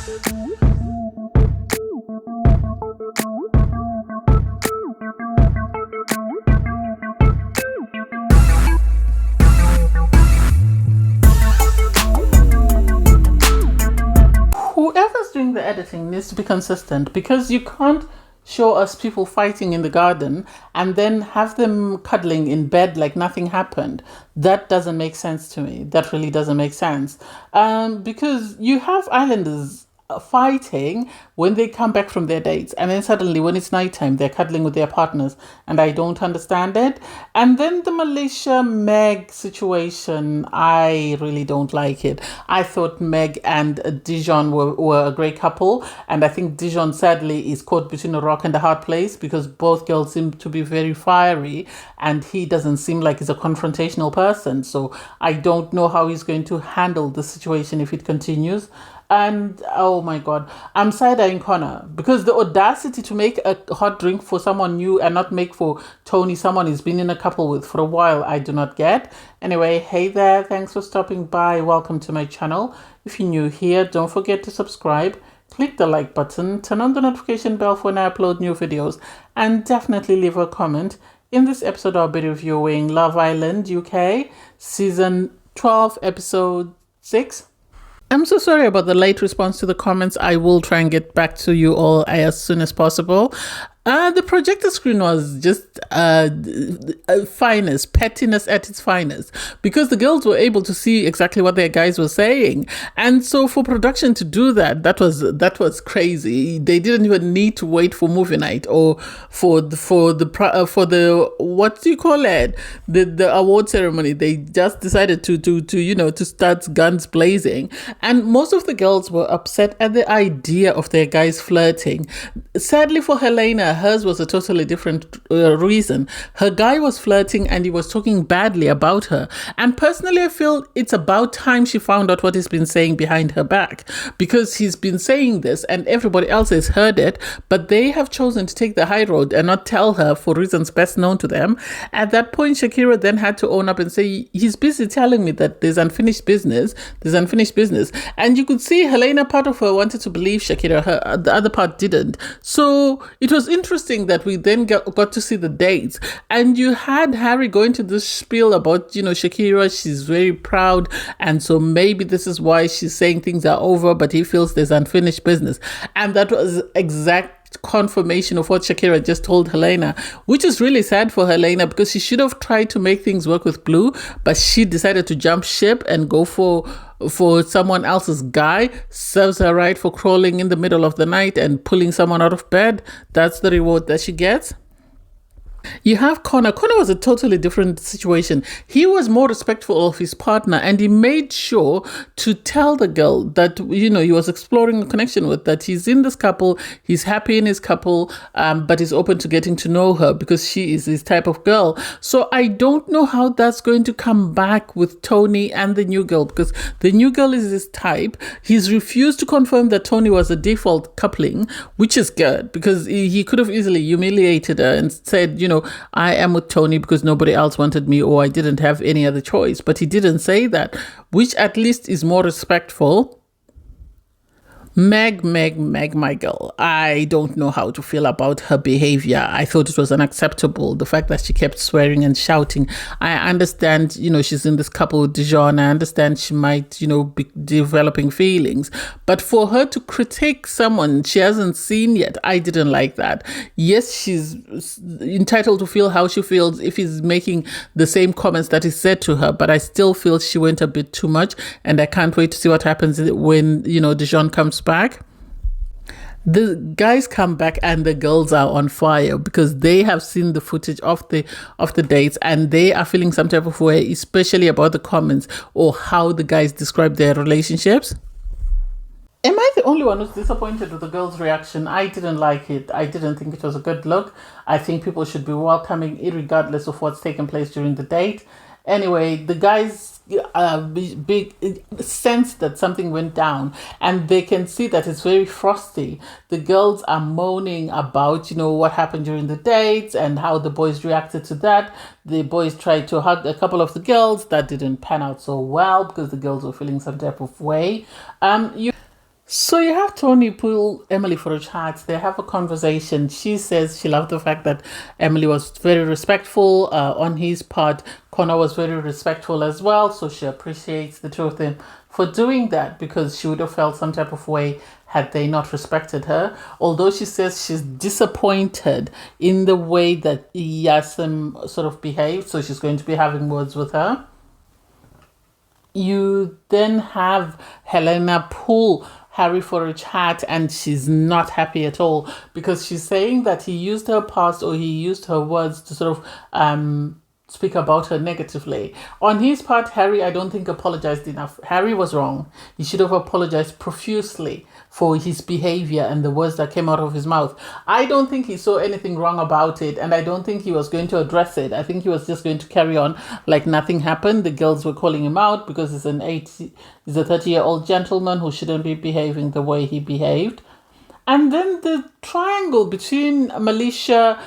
Whoever's doing the editing needs to be consistent, because you can't show us people fighting in the garden and then have them cuddling in bed like nothing happened. That doesn't make sense to me. That really doesn't make sense. Because you have islanders fighting when they come back from their dates, and then suddenly when it's nighttime they're cuddling with their partners, and I don't understand it. And then the Malicia Meg situation, I really don't like it. I thought Meg and Dejon were a great couple, and I think Dejon sadly is caught between a rock and a hard place, because both girls seem to be very fiery and he doesn't seem like he's a confrontational person. So I don't know how he's going to handle the situation if it continues. And oh my god, I'm side-eyeing Connor, because the audacity to make a hot drink for someone new and not make for Tony, someone he's been in a couple with for a while, I do not get. Anyway, hey there, thanks for stopping by. Welcome to my channel. If you're new here, don't forget to subscribe, click the like button, turn on the notification bell for when I upload new videos, and definitely leave a comment. In this episode, I'll be reviewing Love Island UK, Season 12, Episode 6. I'm so sorry about the late response to the comments. I will try and get back to you all as soon as possible. The projector screen was just finest, pettiness at its finest, because the girls were able to see exactly what their guys were saying, and so for production to do that, that was crazy. They didn't even need to wait for movie night or for the what do you call it, the award ceremony. They just decided to start guns blazing, and most of the girls were upset at the idea of their guys flirting. Sadly for Helena, hers was a totally different reason. Her guy was flirting and he was talking badly about her. And personally, I feel it's about time she found out what he's been saying behind her back, because he's been saying this and everybody else has heard it, but they have chosen to take the high road and not tell her for reasons best known to them. At that point, Shakira then had to own up and say, he's busy telling me that there's unfinished business. And you could see Helena, part of her wanted to believe Shakira, the other part didn't. So it was interesting that we then got to see the dates, and you had Harry going to this spiel about, Shakira, she's very proud, and so maybe this is why she's saying things are over, but he feels there's unfinished business. And that was exact confirmation of what Shakira just told Helena, which is really sad for Helena, because she should have tried to make things work with Blue, but she decided to jump ship and go for someone else's guy. Serves her right for crawling in the middle of the night and pulling someone out of bed. That's the reward that she gets. You have Connor. Connor was a totally different situation. He was more respectful of his partner, and he made sure to tell the girl that, he was exploring a connection with, that he's in this couple, he's happy in his couple, but he's open to getting to know her because she is his type of girl. So I don't know how that's going to come back with Tony and the new girl, because the new girl is his type. He's refused to confirm that Tony was a default coupling, which is good, because he could have easily humiliated her and said, I am with Tony because nobody else wanted me, or I didn't have any other choice. But he didn't say that, which at least is more respectful. Meg, my girl. I don't know how to feel about her behavior. I thought it was unacceptable. The fact that she kept swearing and shouting. I understand, she's in this couple with Dejon. I understand she might, be developing feelings. But for her to critique someone she hasn't seen yet, I didn't like that. Yes, she's entitled to feel how she feels if he's making the same comments that he said to her. But I still feel she went a bit too much. And I can't wait to see what happens when, Dejon comes back. The guys come back and the girls are on fire, because they have seen the footage of the dates, and they are feeling some type of way, especially about the comments or how the guys describe their relationships. Am I the only one who's disappointed with the girls' reaction? I didn't like it. I didn't think it was a good look. I think people should be welcoming regardless of what's taken place during the date. Anyway, the guys big sense that something went down, and they can see that it's very frosty. The girls are moaning about what happened during the dates and how the boys reacted to that. The boys tried to hug a couple of the girls. That didn't pan out so well, because the girls were feeling some type of way. So you have Tony pull Emily for a chat. They have a conversation. She says she loved the fact that Emily was very respectful on his part. Connor was very respectful as well. So she appreciates the two of them for doing that because she would have felt some type of way had they not respected her. Although she says she's disappointed in the way that Yasim sort of behaved. So she's going to be having words with her. You then have Helena pull Harry for a chat, and she's not happy at all because she's saying that he used her past or he used her words to sort of speak about her negatively. On his part, Harry, I don't think apologized enough. Harry was wrong. He should have apologized profusely for his behavior and the words that came out of his mouth. I don't think he saw anything wrong about it, and I don't think he was going to address it. I think he was just going to carry on like nothing happened. The girls were calling him out because he's he's a 30-year-old gentleman who shouldn't be behaving the way he behaved. And then the triangle between Malicia,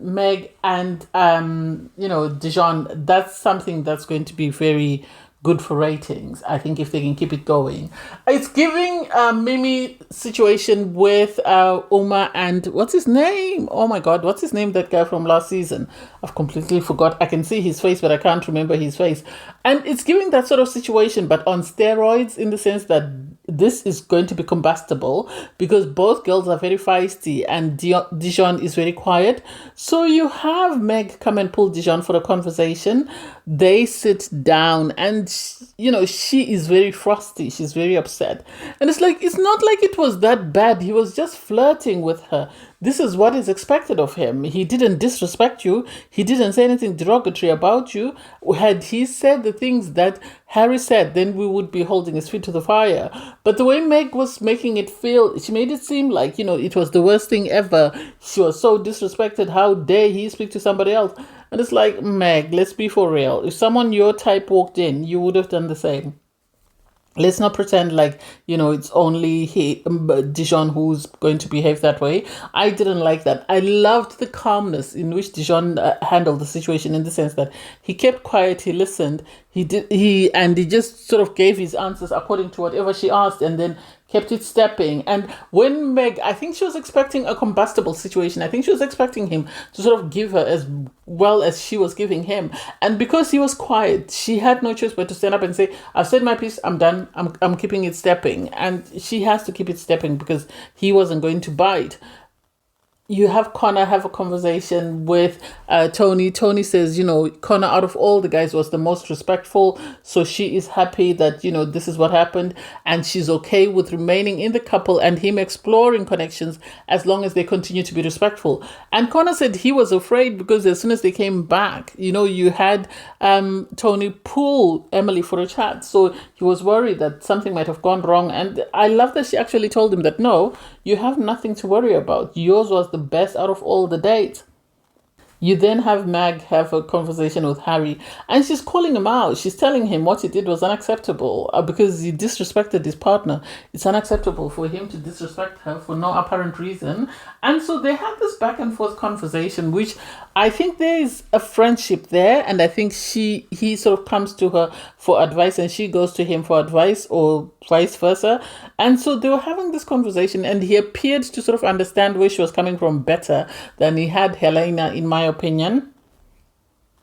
Meg, and Dejon, that's something that's going to be very good for ratings. I think if they can keep it going. It's giving Mimi situation with Uma and what's his name? Oh my God, what's his name? That guy from last season. I've completely forgot. I can see his face, but I can't remember his face. And it's giving that sort of situation, but on steroids in the sense that this is going to be combustible because both girls are very feisty and Dejon is very quiet. So you have Meg come and pull Dejon for a conversation. They sit down and, she is very frosty. She's very upset. And it's not like it was that bad. He was just flirting with her. This is what is expected of him. He didn't disrespect you. He didn't say anything derogatory about you. Had he said the things that Harry said, then we would be holding his feet to the fire. But the way Meg was making it feel, she made it seem like, it was the worst thing ever. She was so disrespected. How dare he speak to somebody else? And it's like, Meg, let's be for real. If someone your type walked in, you would have done the same. Let's not pretend like, it's only Dejon who's going to behave that way. I didn't like that. I loved the calmness in which Dejon handled the situation in the sense that he kept quiet, he listened, he just sort of gave his answers according to whatever she asked and then kept it stepping. And when Meg, I think she was expecting a combustible situation. I think she was expecting him to sort of give her as well as she was giving him. And because he was quiet, she had no choice but to stand up and say, I've said my piece, I'm done, I'm keeping it stepping. And she has to keep it stepping because he wasn't going to bite. You have Connor have a conversation with Tony. Tony says, Connor out of all the guys was the most respectful. So she is happy that, this is what happened. And she's okay with remaining in the couple and him exploring connections as long as they continue to be respectful. And Connor said he was afraid because as soon as they came back, you had Tony pull Emily for a chat. So he was worried that something might have gone wrong. And I love that she actually told him that, no, you have nothing to worry about. Yours was the best out of all the dates. You then have Meg have a conversation with Harry and she's calling him out. She's telling him what he did was unacceptable because he disrespected his partner. It's unacceptable for him to disrespect her for no apparent reason. And so they have this back and forth conversation, which I think there is a friendship there. And I think he sort of comes to her for advice and she goes to him for advice or vice versa. And so they were having this conversation and he appeared to sort of understand where she was coming from better than he had Helena, in my opinion.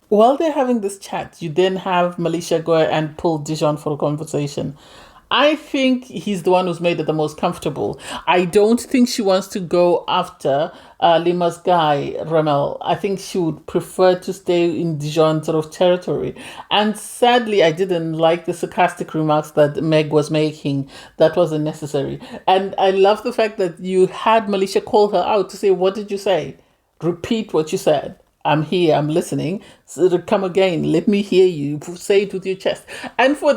While they're having this chat, you then have Malicia go and pull Dejon for a conversation. I think he's the one who's made it the most comfortable. I don't think she wants to go after Lima's guy, Ramel. I think she would prefer to stay in Dejon sort of territory. And sadly, I didn't like the sarcastic remarks that Meg was making. That wasn't necessary. And I love the fact that you had Malicia call her out to say, what did you say? Repeat what you said. I'm here, I'm listening. So come again, let me hear you. Say it with your chest. And for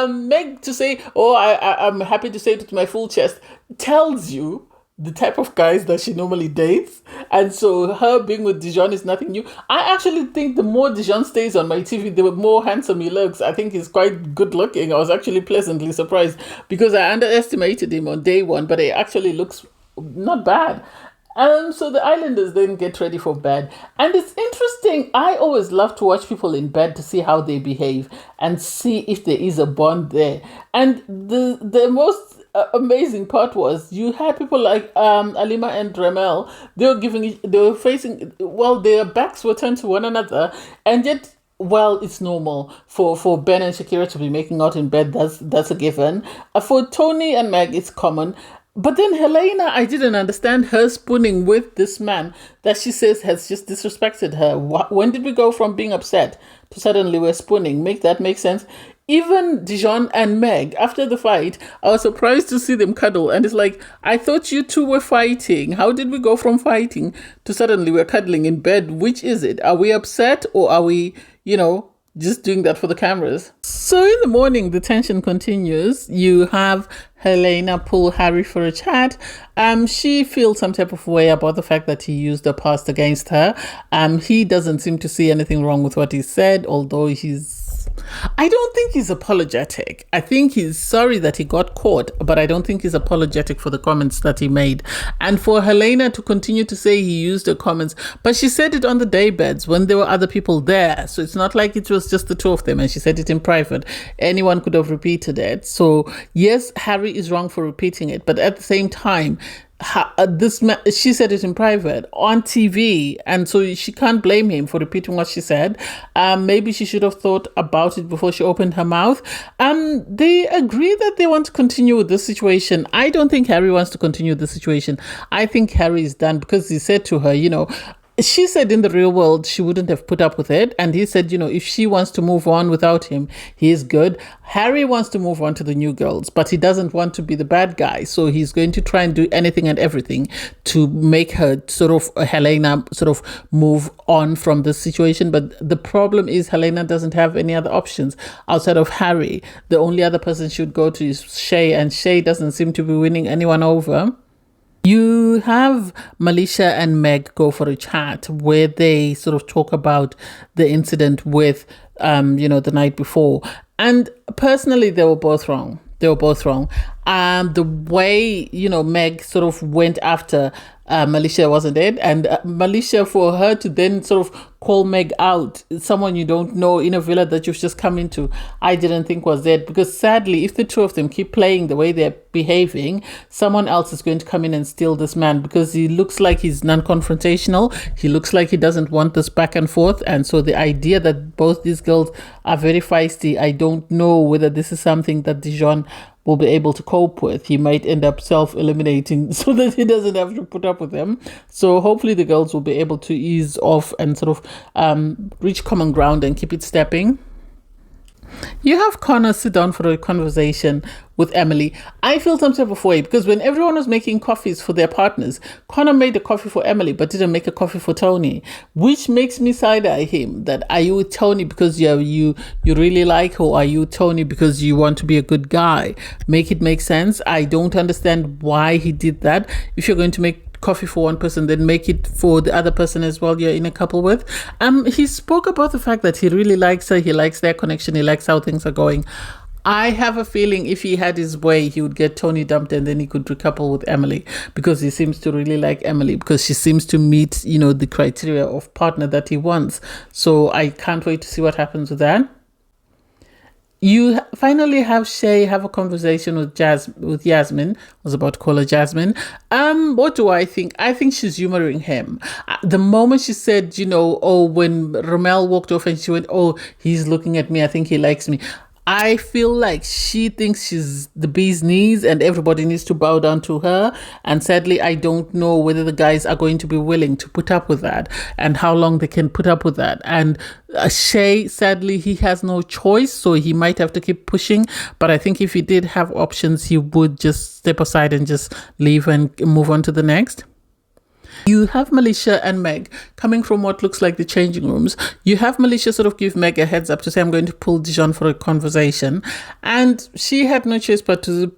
Meg to say, I'm happy to say it with my full chest, tells you the type of guys that she normally dates. And so her being with Dejon is nothing new. I actually think the more Dejon stays on my TV, the more handsome he looks. I think he's quite good looking. I was actually pleasantly surprised because I underestimated him on day one, but he actually looks not bad. So the islanders then get ready for bed. And it's interesting. I always love to watch people in bed to see how they behave and see if there is a bond there. And the most amazing part was you had people like Alima and Dremel. They were facing, well, their backs were turned to one another, and yet, well, it's normal for Ben and Shakira to be making out in bed. That's a given. For Tony and Meg, it's common. But then Helena, I didn't understand her spooning with this man that she says has just disrespected her. When did we go from being upset to suddenly we're spooning? Make that make sense? Even Dejon and Meg, after the fight, I was surprised to see them cuddle. And it's like, I thought you two were fighting. How did we go from fighting to suddenly we're cuddling in bed? Which is it? Are we upset, or are we, just doing that for the cameras? So in the morning, the tension continues. You have Helena pull Harry for a chat. She feels some type of way about the fact that he used the past against her. He doesn't seem to see anything wrong with what he said, although I don't think he's apologetic. I think he's sorry that he got caught, but I don't think he's apologetic for the comments that he made. And for Helena to continue to say he used the comments, but she said it on the daybeds when there were other people there. So it's not like it was just the two of them, and she said it in private. Anyone could have repeated it. So yes, Harry is wrong for repeating it, but at the same time, she said it in private on TV, and so she can't blame him for repeating what she said. Maybe she should have thought about it before she opened her mouth. They agree that they want to continue with this situation. I don't think Harry wants to continue the situation. I think Harry is done, because he said to her, she said in the real world she wouldn't have put up with it, and he said, if she wants to move on without him, he is good. Harry wants to move on to the new girls, but he doesn't want to be the bad guy, so he's going to try and do anything and everything to make her Helena move on from this situation. But the problem is Helena doesn't have any other options outside of Harry. The only other person she would go to is Shay, and Shay doesn't seem to be winning anyone over. You have Malicia and Meg go for a chat where they talk about the incident with, the night before. And personally, they were both wrong. The way, Meg went after Malicia, wasn't it? And Malicia, for her to then call Meg out, someone you don't know in a villa that you've just come into, I didn't think was it. Because sadly, if the two of them keep playing the way they're behaving, someone else is going to come in and steal this man, because he looks like he's non-confrontational. He looks like he doesn't want this back and forth. And so the idea that both these girls are very feisty, I don't know whether this is something that Dejon will be able to cope with. He might end up self-eliminating so that he doesn't have to put up with them. So hopefully the girls will be able to ease off and reach common ground and keep it stepping. You have Connor sit down for a conversation with Emily. I feel some type of way, because when everyone was making coffees for their partners, Connor made a coffee for Emily but didn't make a coffee for Tony, which makes me side-eye him. That, are you with Tony because you really like her, or are you Tony because you want to be a good guy? Make it make sense. I don't understand why he did that. If you're going to make coffee for one person, then make it for the other person as well you're in a couple with. He spoke about the fact that he really likes her, he likes their connection, he likes how things are going. I have a feeling if he had his way, he would get Tony dumped and then he could recouple with Emily, because he seems to really like Emily, because she seems to meet, the criteria of partner that he wants. So I can't wait to see what happens with that. You finally have Shay have a conversation with Yasmin. I was about to call her Jasmine. What do I think? I think she's humoring him. The moment she said, when Romel walked off and she went, oh, he's looking at me, I think he likes me. I feel like she thinks she's the bee's knees and everybody needs to bow down to her. And sadly, I don't know whether the guys are going to be willing to put up with that and how long they can put up with that. And Shay, sadly, he has no choice, so he might have to keep pushing. But I think if he did have options, he would just step aside and just leave and move on to the next. You have Malicia and Meg coming from what looks like the changing rooms. You have Malicia give Meg a heads up to say, I'm going to pull Dejon for a conversation. And she had no choice but to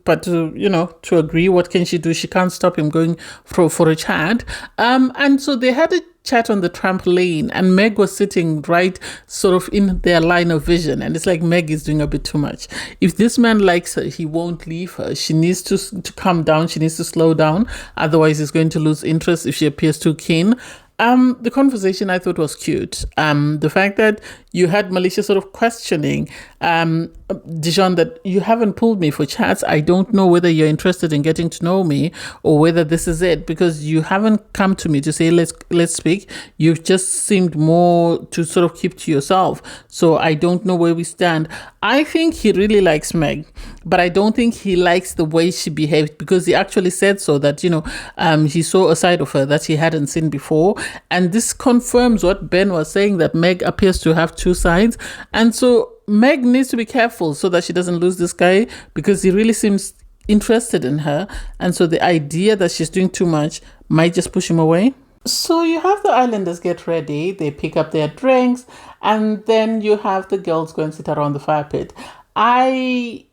agree. What can she do? She can't stop him going for a chat. And so they had a chat on the trampoline, and Meg was sitting right sort of in their line of vision. And it's like, Meg is doing a bit too much. If this man likes her, he won't leave her. She needs to calm down. She needs to slow down. Otherwise, he's going to lose interest if she appears too keen. The conversation I thought was cute. The fact that you had Malicia sort of questioning Dejon, that you haven't pulled me for chats. I don't know whether you're interested in getting to know me or whether this is it, because you haven't come to me to say let's speak. You've just seemed more to sort of keep to yourself. So I don't know where we stand. I think he really likes Meg, but I don't think he likes the way she behaved, because he actually said so, that he saw a side of her that he hadn't seen before. And this confirms what Ben was saying, that Meg appears to have two sides. And so Meg needs to be careful so that she doesn't lose this guy, because he really seems interested in her. And so the idea that she's doing too much might just push him away. So you have the islanders get ready, they pick up their drinks, and then you have the girls go and sit around the fire pit. I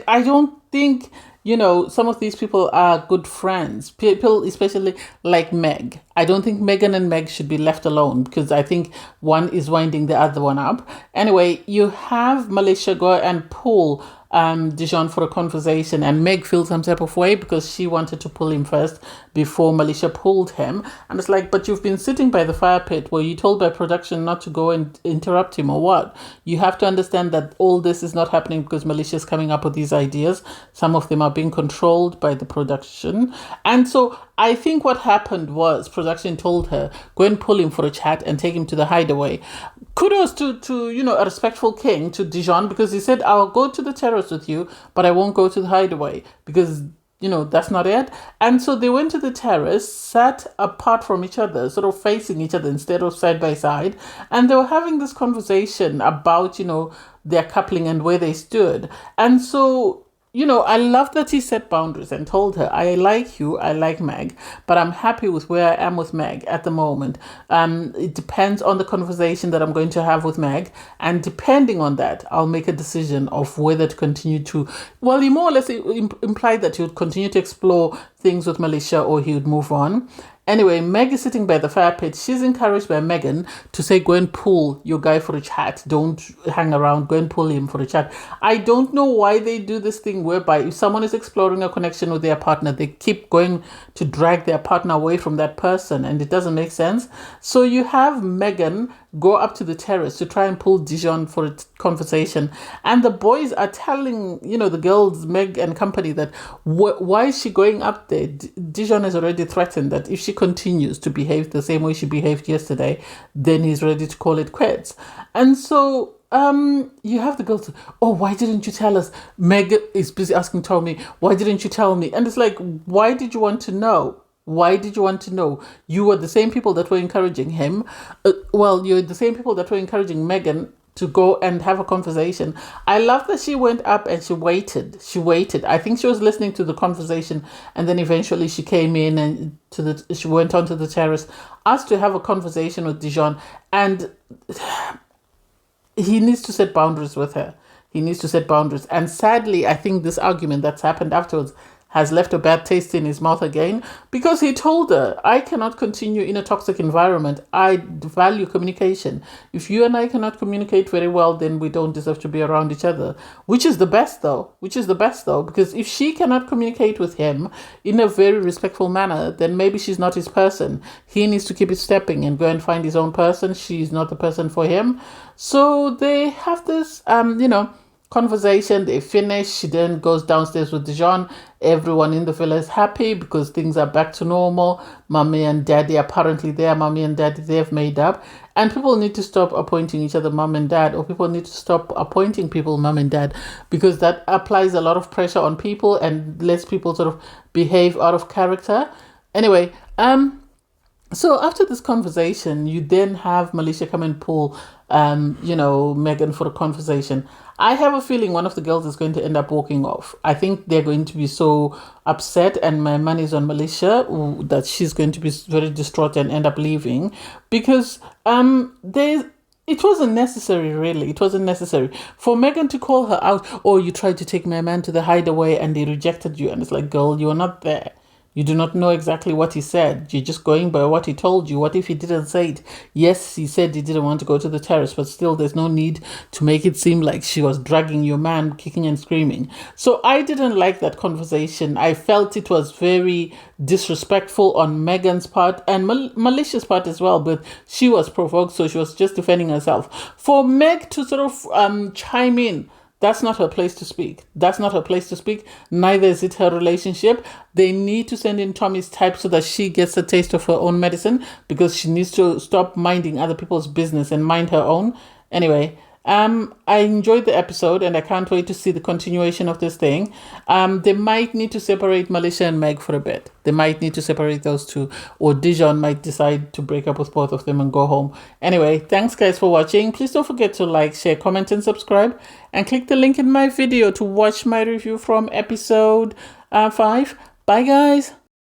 don't think, some of these people are good friends. People, especially like Meg. I don't think Megan and Meg should be left alone, because I think one is winding the other one up. Anyway, you have Malicia go and pull Dejon for a conversation, and Meg feels some type of way because she wanted to pull him first before Malicia pulled him. And it's like, but you've been sitting by the fire pit. Were you told by production not to go and interrupt him or what? You have to understand that all this is not happening because Malicia is coming up with these ideas. Some of them are being controlled by the production. And so I think what happened was production told her, go and pull him for a chat and take him to the hideaway. Kudos to a respectful king, to Dejon, because he said, I'll go to the terrace with you, but I won't go to the hideaway, because that's not it. And so they went to the terrace, sat apart from each other, sort of facing each other instead of side by side. And they were having this conversation about, their coupling and where they stood. And so, I love that he set boundaries and told her, I like you, I like Meg, but I'm happy with where I am with Meg at the moment. It depends on the conversation that I'm going to have with Meg. And depending on that, I'll make a decision of whether to continue to, well, he more or less implied that he would continue to explore things with Malicia or he would move on. Anyway, Meg is sitting by the fire pit. She's encouraged by Megan to say, go and pull your guy for a chat. Don't hang around. Go and pull him for a chat. I don't know why they do this thing whereby if someone is exploring a connection with their partner, they keep going to drag their partner away from that person, and it doesn't make sense. So you have Megan go up to the terrace to try and pull Dejon for a conversation. And the boys are telling, the girls, Meg and company, that why is she going up there? Dejon has already threatened that if she continues to behave the same way she behaved yesterday, then he's ready to call it quits. And so you have the girls, why didn't you tell us? Meg is busy asking Tommy, why didn't you tell me? And it's like, why did you want to know? Why did you want to know? You were the same people that were encouraging him. You're the same people that were encouraging Megan to go and have a conversation. I love that she went up and she waited. I think she was listening to the conversation, and then eventually she came in and she went onto the terrace, asked to have a conversation with Dejon, and he needs to set boundaries with her. He needs to set boundaries. And sadly, I think this argument that's happened afterwards has left a bad taste in his mouth again, because he told her, I cannot continue in a toxic environment. I value communication. If you and I cannot communicate very well, then we don't deserve to be around each other, which is the best though, because if she cannot communicate with him in a very respectful manner, then maybe she's not his person. He needs to keep it stepping and go and find his own person. She's not the person for him. So they have this, conversation. They finish. She then goes downstairs with Dejon. Everyone in the villa is happy because things are back to normal. Mommy and daddy apparently there. Mommy and daddy, they've made up. And people need to stop appointing each other mom and dad, or people need to stop appointing people mom and dad, because that applies a lot of pressure on people and lets people sort of behave out of character. Anyway, so after this conversation, you then have Malicia come and pull, Megan for a conversation. I have a feeling one of the girls is going to end up walking off. I think they're going to be so upset, and my money is on Malicia, that she's going to be very distraught and end up leaving, because it wasn't necessary, really. It wasn't necessary for Megan to call her out. Oh, you tried to take my man to the hideaway and they rejected you. And it's like, girl, you were not there. You do not know exactly what he said. You're just going by what he told you. What if he didn't say it? Yes, he said he didn't want to go to the terrace, but still there's no need to make it seem like she was dragging your man, kicking and screaming. So I didn't like that conversation. I felt it was very disrespectful on Megan's part and Malicia's part as well, but she was provoked, so she was just defending herself. For Meg to sort of chime in, that's not her place to speak. That's not her place to speak. Neither is it her relationship. They need to send in Tommy's type so that she gets a taste of her own medicine, because she needs to stop minding other people's business and mind her own. Anyway, I enjoyed the episode and I can't wait to see the continuation of this thing. They might need to separate Malicia and Meg for a bit. They might need to separate those two, or Dejon might decide to break up with both of them and go home. Anyway, thanks guys for watching. Please don't forget to like, share, comment and subscribe, and click the link in my video to watch my review from episode 5. Bye guys.